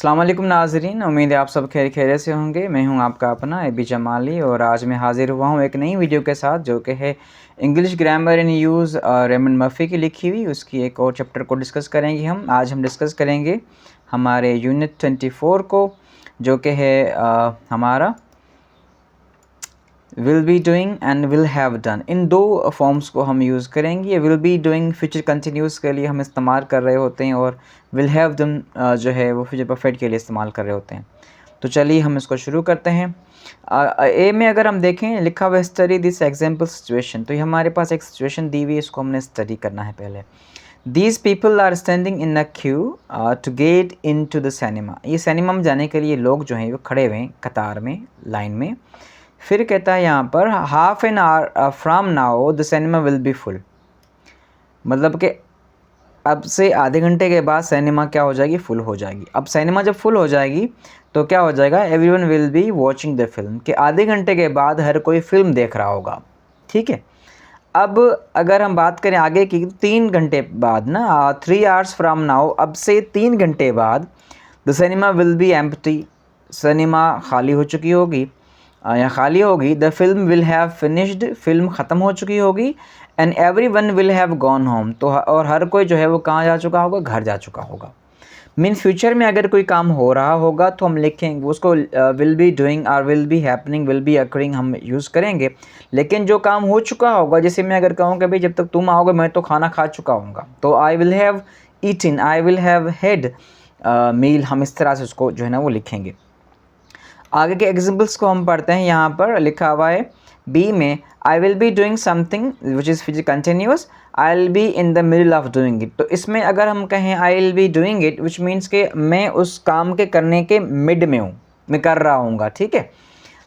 अस्सलाम वालेकुम नाज़रीन, उम्मीद है आप सब खैर खैरियत से होंगे। मैं हूं आपका अपना एबी जमाली और आज मैं हाज़िर हुआ हूं एक नई वीडियो के साथ जो कि है इंग्लिश ग्रामर इन यूज़ रेमंड मर्फी की लिखी हुई। उसकी एक और चैप्टर को डिस्कस करेंगे हम। आज हम डिस्कस करेंगे हमारे यूनिट 24 को, जो कि है हमारा will be doing and will have done. इन दो फॉर्म्स को हम यूज़ करेंगे। Will be doing future continuous के लिए हम इस्तेमाल कर रहे होते हैं और विल हैव डन जो है वो फ्यूचर परफेक्ट के लिए इस्तेमाल कर रहे होते हैं। तो चलिए हम इसको शुरू करते हैं। ए में अगर हम देखें लिखा हुआ स्टडी दिस एग्जाम्पल सिचुएशन, तो ये हमारे पास एक सिचुएशन दी हुई है, इसको हमने स्टडी करना है पहले। These people are standing in a queue to get in to the cinema. ये सिनेमा में जाने के लिए लोग जो हैं वो खड़े हुए हैं कतार में, लाइन में। फिर कहता है यहाँ पर half an hour from now the cinema will be full. मतलब कि अब से आधे घंटे के बाद सिनेमा क्या हो जाएगी, फुल हो जाएगी। अब सिनेमा जब फुल हो जाएगी तो क्या हो जाएगा, everyone will be watching the film, कि आधे घंटे के बाद हर कोई फिल्म देख रहा होगा। ठीक है। अब अगर हम बात करें आगे की, 3 घंटे बाद ना, 3 आवर्स फ्राम नाउ, अब से 3 घंटे बाद the cinema will be empty, cinema खाली हो चुकी होगी या खाली होगी। The film will have finished, film ख़त्म हो चुकी होगी। And every one will have gone home, तो और हर कोई जो है वो कहाँ जा चुका होगा, घर जा चुका होगा। मीन फ्यूचर में अगर कोई काम हो रहा होगा तो हम लिखेंगे उसको विल बी डूइंग और will be happening, will be occurring हम यूज़ करेंगे। लेकिन जो काम हो चुका होगा, जैसे मैं अगर कहूँ कि भाई जब तक तुम आओगे मैं तो खाना खा चुका हूँगा, तो I will have eaten, I will have had meal, हम इस तरह से उसको जो है ना वो लिखेंगे। आगे के एग्जाम्पल्स को हम पढ़ते हैं। यहाँ पर लिखा हुआ है बी में, आई will be doing something which is future continuous, I will be in the middle of doing it. तो इसमें अगर हम कहें आई will be doing it, which means के मैं उस काम के करने के मिड में हूँ, मैं कर रहा हूँगा। ठीक है।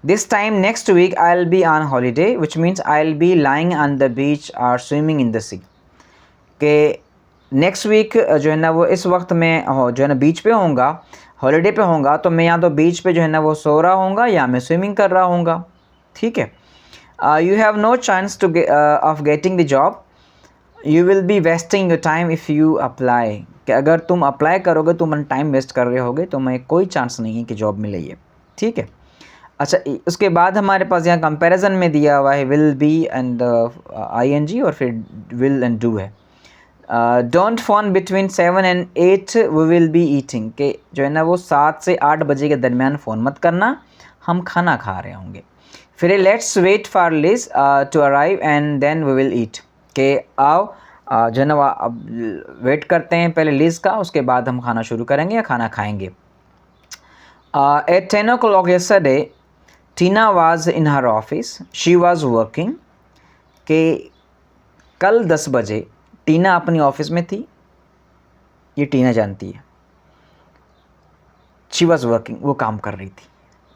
This time next week I will be on holiday, which means I will be lying on the beach और स्विमिंग इन द सी। के नेक्स्ट वीक जो है ना वो इस वक्त मैं जो है ना बीच पे होऊंगा, हॉलीडे पे होऊंगा, तो मैं यहाँ तो बीच पे जो है ना वो सो रहा होऊंगा या मैं स्विमिंग कर रहा होऊंगा। ठीक है। You have no chance to of getting the job, you will be wasting your time if you apply, कि अगर तुम अप्लाई करोगे तुम टाइम वेस्ट कर रहे होगे, तो मैं कोई चांस नहीं है कि जॉब मिले ये। ठीक है। अच्छा, उसके बाद हमारे पास यहाँ कंपैरिजन में दिया हुआ है विल बी एंड ING और फिर विल एंड डू है। Don't phone between 7 and 8 we will be eating, के जो है ना वो 7 से 8 बजे के दरमियान फ़ोन मत करना, हम खाना खा रहे होंगे। फिर let's wait for Liz to arrive and then we will eat, के आओ जो है ना अब वेट करते हैं पहले लिज का, उसके बाद हम खाना शुरू करेंगे या खाना खाएंगे। At 10 o'clock yesterday Tina was in her office, she was working, के कल 10 बजे टीना अपनी ऑफिस में थी, ये टीना जानती है। शी वॉज वर्किंग, वो काम कर रही थी,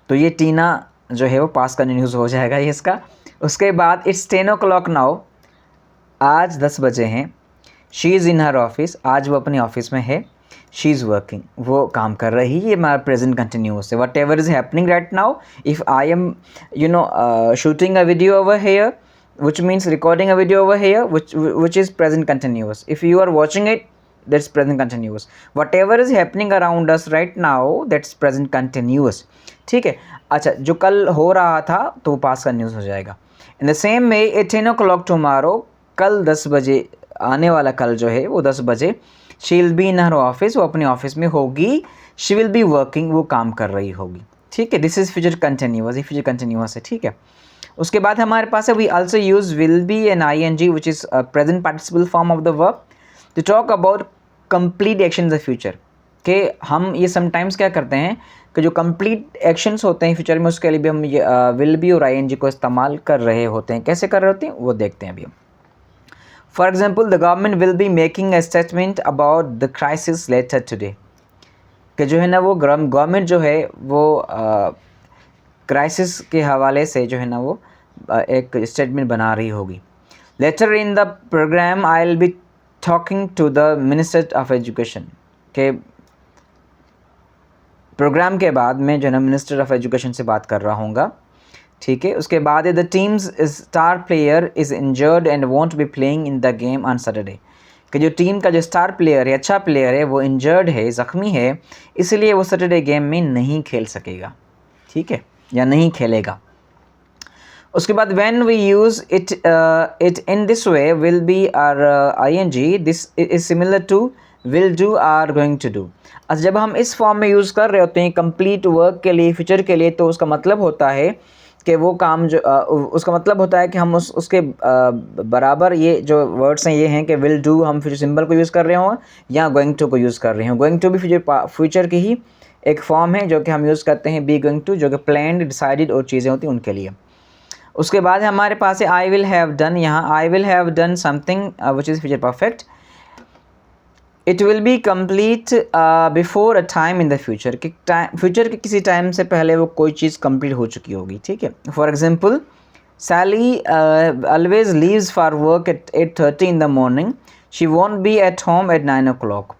तो ये टीना जो है वो पास कंटिन्यूस हो जाएगा ये इसका। उसके बाद इट्स 10 o'clock नाउ, आज 10 बजे हैं। She is in her office, आज वो अपनी ऑफिस में है। शी इज़ वर्किंग, वो काम कर रही है, ये हमारा प्रेजेंट कंटिन्यूस है। What ever is happening right now, if I am shooting a video over here, which means recording a video over here, which is present continuous. If you are watching it, that's present continuous. Whatever is happening around us right now, that's present continuous. ठीक है। अच्छा, जो कल हो रहा था तो वो पास continuous हो जाएगा। In the same way, at 10 o'clock tomorrow, कल 10 बजे, आने वाला कल जो है वो 10 बजे, she will be in her office, वो अपनी ऑफिस में होगी। she will be working, वो काम कर रही होगी। ठीक है। दिस इज़ फ्यूचर कंटिन्यूस, ये फ्यूचर कंटिन्यूस है। ठीक है। उसके बाद हमारे पास है we also use will be and ING which is present participle form of the verb to talk about complete action the future, के हम ये समटाइम्स क्या करते हैं कि जो कंप्लीट एक्शंस होते हैं फ्यूचर में, उसके लिए भी हम ये विल बी और ING को इस्तेमाल कर रहे होते हैं। कैसे कर रहे होते हैं वो देखते हैं अभी हम। For example, the government will be making a statement about the crisis later today, कि जो है ना वो गवर्नमेंट जो है वो क्राइसिस के हवाले से जो है ना वो एक स्टेटमेंट बना रही होगी। Later in the program I will be talking to the minister of education, के प्रोग्राम के बाद मैं जो है ना मिनिस्टर ऑफ एजुकेशन से बात कर रहा हूँगा। ठीक है। उसके बाद the teams star player is injured and want be playing in the game on Saturday, कि जो टीम का जो स्टार प्लेयर है, अच्छा प्लेयर है, वो इंजर्ड है, ज़ख्मी है, इसलिए वो सैटरडे गेम में नहीं खेल सकेगा, ठीक है, या नहीं खेलेगा। उसके बाद when we use it in this way will be are ing, this is similar to will do are going to do. अच्छा, जब हम इस फॉर्म में यूज़ कर रहे होते हैं कंप्लीट वर्क के लिए, फ्यूचर के लिए, तो उसका मतलब होता है कि वो काम जो उसका मतलब होता है कि हम उसके बराबर ये जो वर्ड्स हैं ये हैं कि विल डू हम फ्यूचर सिंबल को यूज़ कर रहे हों या गोइंग टू को यूज़ कर रहे हों। गोइंग टू भी फ्यूचर की ही एक फॉर्म है जो कि हम यूज़ करते हैं बी गोइंग टू, जो कि प्लान्ड, डिसाइडेड और चीज़ें होती हैं उनके लिए। उसके बाद हमारे पास है आई विल हैव डन। यहाँ I will have done something which is future perfect. It will be complete before a time in the future, कि फ्यूचर के किसी टाइम से पहले वो कोई चीज़ कंप्लीट हो चुकी होगी, ठीक है। For example, Sally always leaves for work at 8:30 in the morning, she won't be at home at 9 o'clock,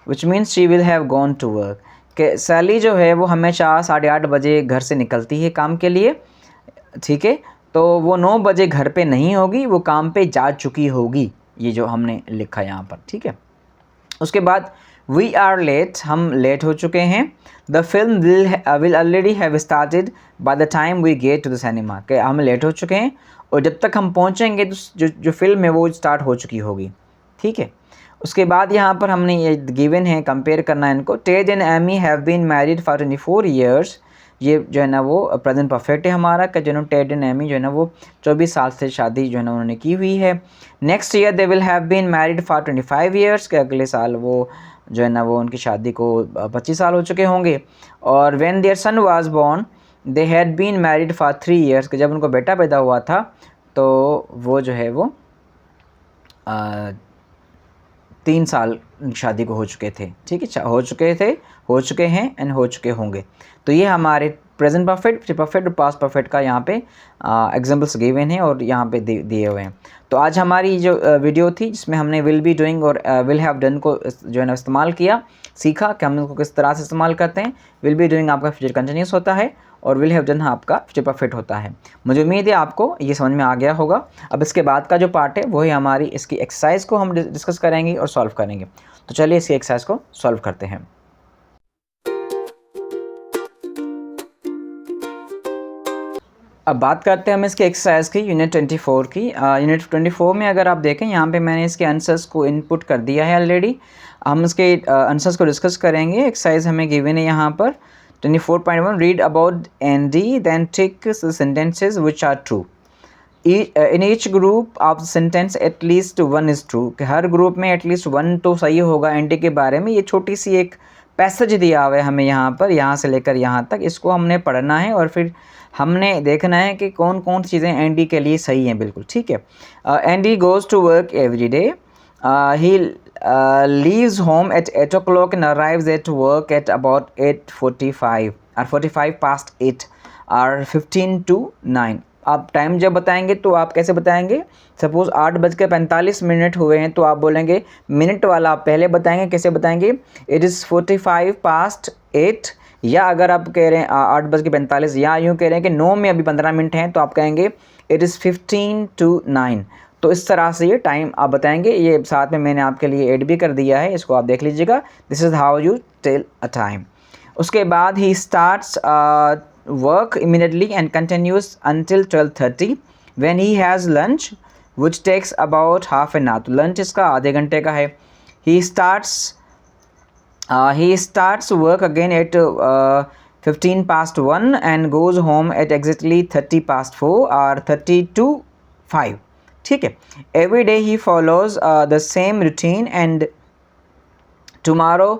which means she will have gone to work. कि सैली जो है वो हमेशा 8:30 बजे घर से निकलती है काम के लिए, ठीक है, तो वो 9 बजे घर पे नहीं होगी, वो काम पे जा चुकी होगी, ये जो हमने लिखा यहाँ पर, ठीक है। उसके बाद वी आर लेट, हम लेट हो चुके हैं। The film will already have started by the time we get to the cinema, कि हम लेट हो चुके हैं और जब तक हम पहुँचेंगे तो जो फिल्म है वो स्टार्ट हो चुकी होगी, ठीक है। उसके बाद यहाँ पर हमने ये गिवन है, कंपेयर करना है इनको। Ted and Amy have been married for 24 years, ये जो है ना वो प्रेजेंट परफेक्ट है हमारा, कि जो टेड एंड एमी जो है ना वो 24 साल से शादी जो है ना उन्होंने की हुई है। Next year they will have been married for 25 years, के अगले साल वो जो है ना वो उनकी शादी को 25 साल हो चुके होंगे। और when their son was born they had been married for 3 years, कि जब उनको बेटा पैदा हुआ था तो वो जो है वो 3 साल शादी को हो चुके थे, ठीक है, हो चुके हैं एंड हो चुके होंगे। तो ये हमारे प्रेजेंट परफेक्ट, परफेक्ट और पास्ट परफेक्ट का यहाँ पे एग्जांपल्स गिवन हैं और यहाँ पे दिए हुए हैं। तो आज हमारी जो वीडियो थी जिसमें हमने विल बी डूइंग और विल हैव डन को जो है ना इस्तेमाल किया, सीखा कि हम उनको किस तरह से इस्तेमाल करते हैं। विल बी डूइंग आपका फ्यूचर कंटिन्यूस होता है और विल हैव डन आपका फ्यूचर परफेक्ट होता है। मुझे उम्मीद है आपको ये समझ में आ गया होगा। अब इसके बाद का जो पार्ट है वो है हमारी इसकी एक्सरसाइज को हम डिस्कस करेंगे और सॉल्व करेंगे। तो चलिए इसकी एक्सरसाइज को सॉल्व करते हैं। अब बात करते हैं हम इसके एक्सरसाइज की, यूनिट 24 की। यूनिट 24 में अगर आप देखें यहाँ पे मैंने इसके आंसर्स को इनपुट कर दिया है ऑलरेडी। हम इसके आंसर्स को डिस्कस करेंगे। एक्सरसाइज हमें गिवन है यहाँ पर 24.1, read about Andy then tick sentences which are true. In each group of sentence at least 1 is true, कि हर ग्रुप में एटलीस्ट 1 तो सही होगा एंडी के बारे में। ये छोटी सी एक पैसेज दिया हुआ है हमें यहाँ पर, यहाँ से लेकर यहाँ तक, इसको हमने पढ़ना है और फिर हमने देखना है कि कौन कौन सी चीज़ें एंडी के लिए सही हैं, बिल्कुल, ठीक है। Andy goes to work every day, he leaves home at 8 o'clock and arrives at work at about 8:45 और 45 past 8 और 15 to 9। आप टाइम जब बताएंगे तो आप कैसे बताएंगे? सपोज़ 8:45 हुए हैं तो आप बोलेंगे मिनट वाला आप पहले बताएंगे। कैसे बताएंगे? इट इज़ 45 past 8, या अगर आप कह रहे हैं 8:45 या यूँ कह रहे हैं कि 9 में अभी 15 मिनट हैं तो आप कहेंगे इट इज़ 15 to 9। तो इस तरह से ये टाइम आप बताएंगे। ये साथ में मैंने आपके लिए ऐड भी कर दिया है, इसको आप देख लीजिएगा। This is how you tell a time. उसके बाद he starts work immediately and continues until 12:30 when he has lunch which takes about half an hour। तो लंच इसका आधे घंटे का है। he starts work again at 15 past 1 and goes home at exactly 30 past 4 or 30 to 5, ठीक है। every day he follows the same routine and tomorrow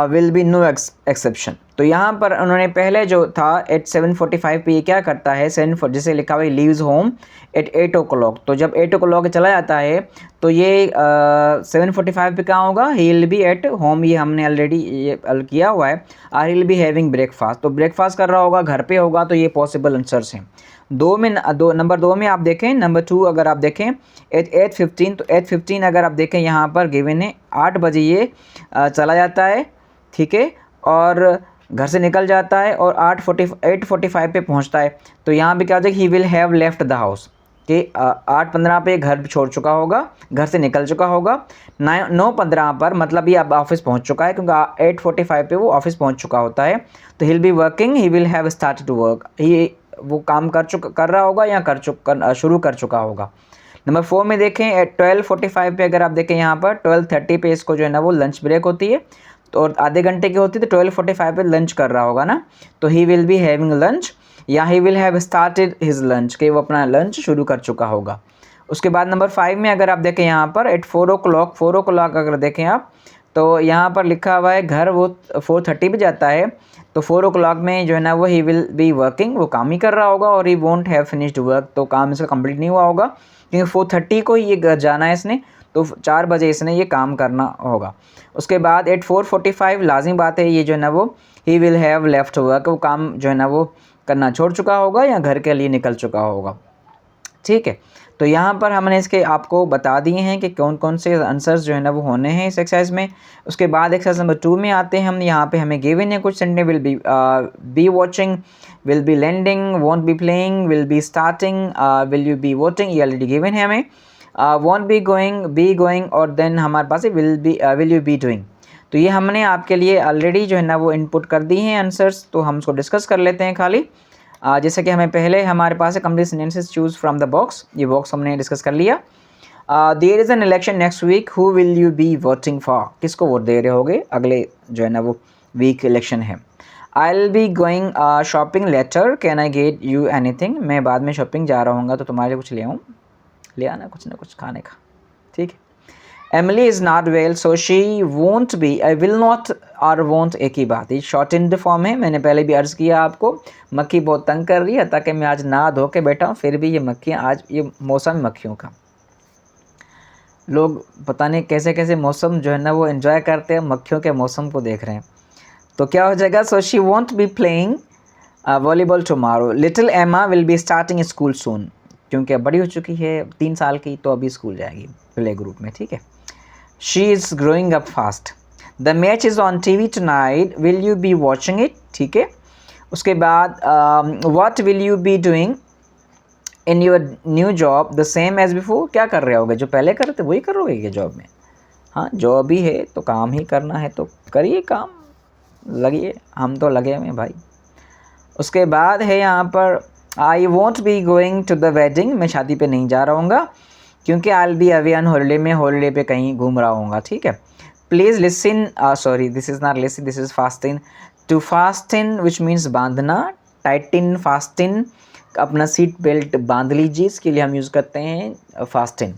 will be no exception। तो यहाँ पर उन्होंने पहले जो था एट 7:45 पे ये क्या करता है, जैसे लिखा हुआ है लीव्स होम एट 8 o'clock। तो जब 8 o'clock चला जाता है तो ये 7:45 पे कहाँ होगा? ही विल बी एट होम, ये हमने ऑलरेडी ये किया हुआ है। और ही विल बी हैविंग ब्रेकफास्ट, तो ब्रेकफास्ट कर रहा होगा, घर पे होगा, तो ये पॉसिबल आंसर्स हैं। नंबर 2 में आप देखें, नंबर 2 अगर आप देखें एट 8:15, तो 8:15 अगर आप देखें यहाँ पर गिवन है 8 बजे ये चला जाता है, ठीक है, और घर से निकल जाता है और 8:45 पे पहुंचता है। तो यहाँ पे क्या हो जाएगा? ही will have left the house, कि 8:15 पे घर छोड़ चुका होगा, घर से निकल चुका होगा। 9:15 पर मतलब ये अब ऑफिस पहुंच चुका है, क्योंकि 8:45 पे वो ऑफिस पहुंच चुका होता है। तो he will be working, he will have started to work, he वो काम कर रहा होगा या शुरू कर चुका होगा। नंबर 4 में देखें 12:45 पे, अगर आप देखें यहाँ पर 12:30 पे इसको जो है ना वो लंच ब्रेक होती है, तो और आधे घंटे की होती है, तो 12:45 पे लंच कर रहा होगा ना, तो he will be having lunch या he will have started his lunch, कि वो अपना लंच शुरू कर चुका होगा। उसके बाद नंबर 5 में अगर आप देखें यहाँ पर एट 4 o'clock, 4 o'clock अगर देखें आप, तो यहाँ पर लिखा हुआ है घर वो 4:30 पे जाता है, तो 4 o'clock में जो है ना वो ही विल बी वर्किंग, वो काम ही कर रहा होगा, और he won't have finished work, तो काम इसका कंप्लीट नहीं हुआ होगा, क्योंकि 4:30 को ये घर जाना है इसने, तो 4 बजे इसने ये काम करना होगा। उसके बाद एट 4:45 लाजिम बात है ये जो है ना वो ही विल हैव लेफ्ट वर्क, वो काम जो है ना वो करना छोड़ चुका होगा या घर के लिए निकल चुका होगा। ठीक है, तो यहाँ पर हमने इसके आपको बता दिए हैं कि कौन कौन से आंसर्स जो है ना वो होने हैं इस एक्सरसाइज में। उसके बाद एक्सरसाइज नंबर 2 में आते हैं हम। यहाँ पे हमें गिवन है कुछ sentence, will be watching, will be landing, won't be playing, will be starting, will you be watching, ये ऑलरेडी गिवन है हमें। वॉन्ट बी गोइंग, और देन हमारे पास है विल यू बी डूइंग। तो ये हमने आपके लिए ऑलरेडी जो है ना वो इनपुट कर दी हैं आंसर्स, तो हम उसको डिस्कस कर लेते हैं खाली। जैसे कि हमें पहले हमारे पास है complete sentences choose from the box, ये बॉक्स हमने डिस्कस कर लिया। There is an election next week, who will you be voting for, किसको वोट दे रहे होगे अगले जो है ना वो वीक इलेक्शन है। I will be going shopping later, can I get you anything, मैं बाद में शॉपिंग जा रहा हूँ तो तुम्हारे लिए कुछ ले आऊँ, ले आना कुछ ना कुछ खाने का। ठीक है। Emily is not well, so she won't be, I will not और won't एक ही बात, ये शॉर्टेंड फॉर्म है, मैंने पहले भी अर्ज़ किया आपको। मक्खी बहुत तंग कर रही है, ताकि मैं आज ना धो के बैठा हूँ, फिर भी ये मक्खियाँ, आज ये मौसम मक्खियों का, लोग पता नहीं कैसे कैसे मौसम जो है ना वो एंजॉय करते हैं, मक्खियों के मौसम को देख रहे हैं। तो क्या हो जाएगा, so she won't be playing volleyball tomorrow, little एमा विल बी स्टार्टिंग स्कूल सून, क्योंकि अब बड़ी हो चुकी है 3 साल की, तो अभी स्कूल जाएगी प्ले ग्रुप में। ठीक है। She is growing up fast. The match is on TV tonight. Will you be watching it? ठीक है। उसके बाद what will you be doing in your new job the same as before? क्या कर रहे होगे, जो पहले कर रहे थे वही करोगे क्या जॉब में? हाँ, जॉब ही है तो काम ही करना है, तो करिए काम, लगिए, हम तो लगे हुए भाई। उसके बाद है यहाँ पर I won't be going to the wedding, मैं शादी पे नहीं जा रहा हूँगा, क्योंकि I'll be away on holiday, में हॉलीडे पे कहीं घूम रहा हूँगा। ठीक है। Please listen, sorry this is not listen, this is fasten. To fasten which means बांधना, टाइटिन, फास्टिन, अपना सीट बेल्ट बांध लीजिए, इसके लिए हम यूज़ करते हैं fasten.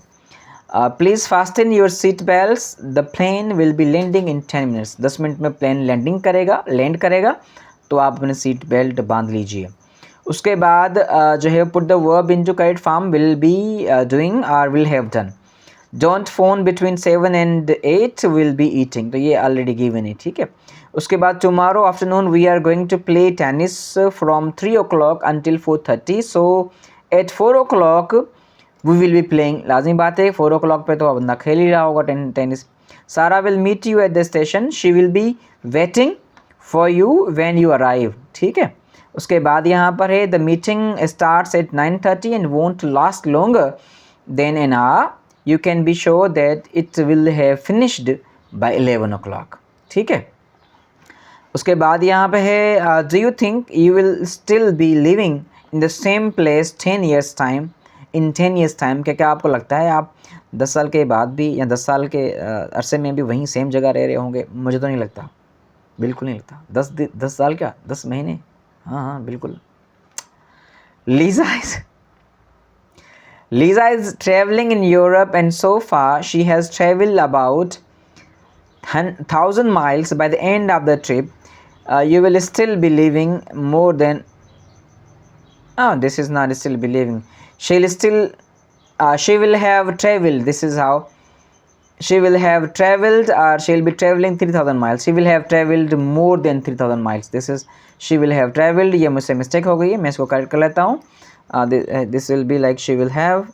Please fasten your seat belts, the plane will be landing in 10 minutes, 10 minute में प्लेन लैंड करेगा, तो आप अपने सीट बेल्ट बांध लीजिए। उसके बाद जो है put the verb into correct form, will be doing और will have done. Don't phone between 7 and 8, will be eating, तो ये ऑलरेडी गिवन है। ठीक है। उसके बाद tomorrow afternoon we are going to play tennis from 3 o'clock until 4:30, so at 4 o'clock we will be playing, लाजमी बात है 4 o'clock पे तो बंदा खेल ही रहा होगा tennis. Sara will meet you at the station, she will be waiting for you when you arrive. ठीक है। उसके बाद यहाँ पर है the meeting starts at 9:30 and won't last longer than an hour, you can be sure that it will have finished by 11 o'clock। ठीक है। उसके बाद यहाँ पे है do you think you will still be living in the same place 10 years time, in 10 years time, क्या आपको लगता है आप 10 साल के बाद भी या 10 साल के अरसे में भी वहीं सेम जगह रह रहे होंगे? मुझे तो नहीं लगता, बिल्कुल नहीं लगता। 10 साल क्या, 10 महीने, हाँ बिल्कुल। Lisa is traveling in Europe and so far she has traveled about 1,000 miles. By the end of the trip, you will still be living more than. Oh, this is not still be living. She will have traveled. This is how. She will have traveled, or she'll be traveling 3,000 miles. She will have traveled more than 3,000 miles. This is she will have traveled. ये मुझसे mistake हो गई है, मैं इसको correct कर लेता हूँ। This will be like she will have.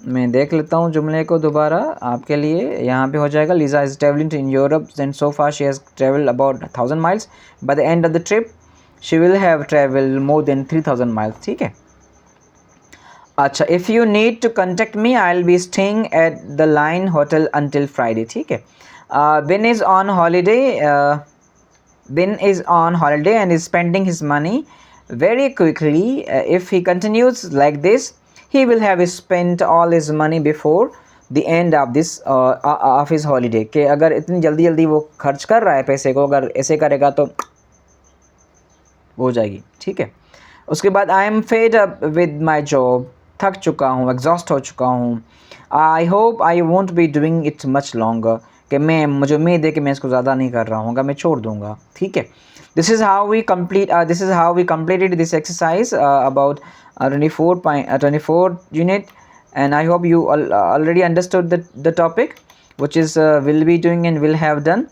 मैं देख लेता हूँ जुमले को दोबारा आपके लिए, यहाँ पे हो जाएगा Lisa is traveling in Europe and so far she has traveled about 1,000 miles. By the end of the trip, she will have travel more than 3000 miles, ठीक है। अच्छा, if you need to contact me I will be staying at the line hotel until Friday, ठीक है। Ben is on holiday, Ben is on holiday and is spending his money very quickly. If he continues like this, he will have spent all his money before the end of this of his holiday. कि अगर इतनी जल्दी जल्दी वो खर्च कर रहा है पैसे को, अगर ऐसे करेगा तो हो जाएगी, ठीक है। उसके बाद I am fed up with my job, थक चुका हूँ, एग्जॉस्ट हो चुका हूँ। I hope I won't be doing it much longer, कि मुझे उम्मीद है कि मैं इसको ज़्यादा नहीं कर रहा हूँ, मैं छोड़ दूँगा, ठीक है। This is how we completed this exercise about 24 unit, and I hope you already understood the topic, which is will be doing and will have done.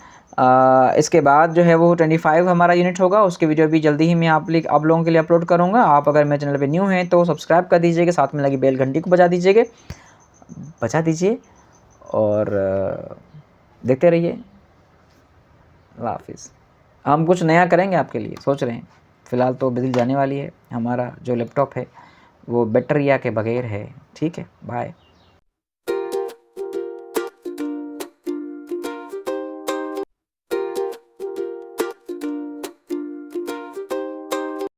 इसके बाद जो है वो 25 हमारा यूनिट होगा, उसकी वीडियो भी जल्दी ही मैं आप लोगों के लिए अपलोड करूँगा। आप अगर मेरे चैनल पे न्यू हैं तो सब्सक्राइब कर दीजिएगा, साथ में लगी बेल घंटी को बजा दीजिए और देखते रहिए। अल्लाह हाफिज़। हम कुछ नया करेंगे आपके लिए, सोच रहे हैं। फ़िलहाल तो बिजली जाने वाली है, हमारा जो लैपटॉप है वो बैटरिया के बगैर है, ठीक है। बाय।